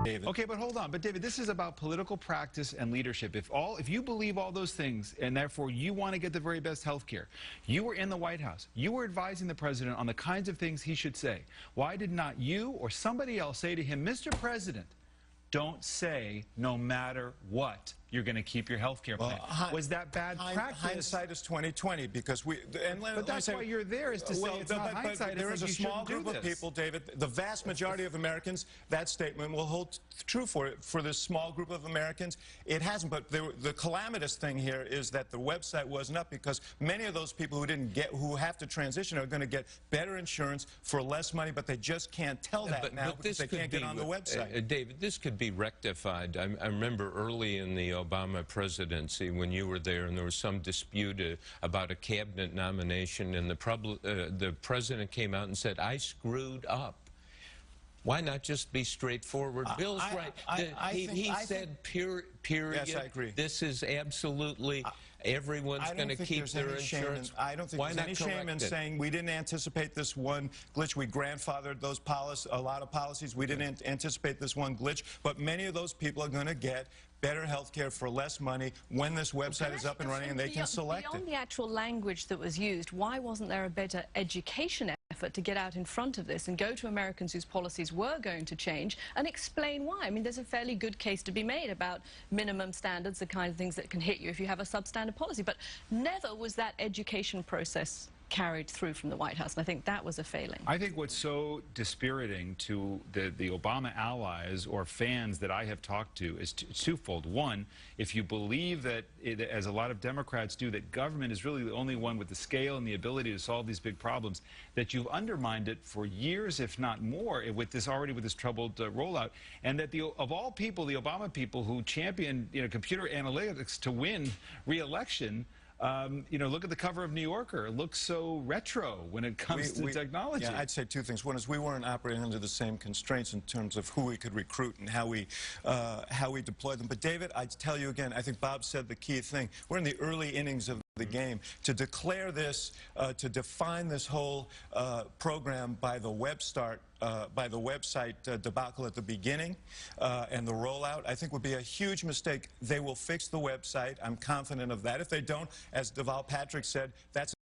David. Okay, but hold on. But David, this is about political practice and leadership. If you believe all those things, and therefore you want to get the very best health care, you were in the White House. You were advising the president on the kinds of things he should say. Why did not you or somebody else say to him, Mr. President, don't say no matter what you're going to keep your health care plan? Was that bad practice? Hindsight is 20/20 because we. But that's why you're there, is to say it's not hindsight. There is a small group of people, David. The vast majority of Americans, that statement will hold true for this small group of Americans. It hasn't. But the calamitous thing here is that the website wasn't up because many of those people who have to transition are going to get better insurance for less money, but they just can't tell that now because they can't get on the website. David, this could be rectified. I remember early in the Obama presidency when you were there and there was some dispute about a cabinet nomination and the president came out and said, I screwed up. Why not just be straightforward? Bill's right. He said, period. Yes, I agree. This is absolutely... Everyone's going to keep their insurance. I don't think there's any shame in saying we didn't anticipate this one glitch. We grandfathered those a lot of policies. We didn't anticipate this one glitch. But many of those people are going to get better health care for less money when this website is up and running and they can select it. Beyond the actual language that was used, why wasn't there a better education effort to get out in front of this and go to Americans whose policies were going to change and explain why? I mean, there's a fairly good case to be made about minimum standards, the kind of things that can hit you if you have a substandard policy. But never was that education process carried through from the White House, and I think that was a failing. I think what's so dispiriting to the Obama allies or fans that I have talked to is twofold. One, if you believe that, as a lot of Democrats do, that government is really the only one with the scale and the ability to solve these big problems, that you've undermined it for years, if not more, with this troubled rollout, and that of all people, the Obama people who champion computer analytics to win re-election, look at the cover of New Yorker. It looks so retro when it comes to technology. Yeah, I'd say two things. One is we weren't operating under the same constraints in terms of who we could recruit and how we deploy them. But David, I'd tell you again, I think Bob said the key thing. We're in the early innings of the game. To declare this, to define this whole program by the website debacle at the beginning and the rollout, I think would be a huge mistake. They will fix the website. I'm confident of that. If they don't, as Deval Patrick said, that's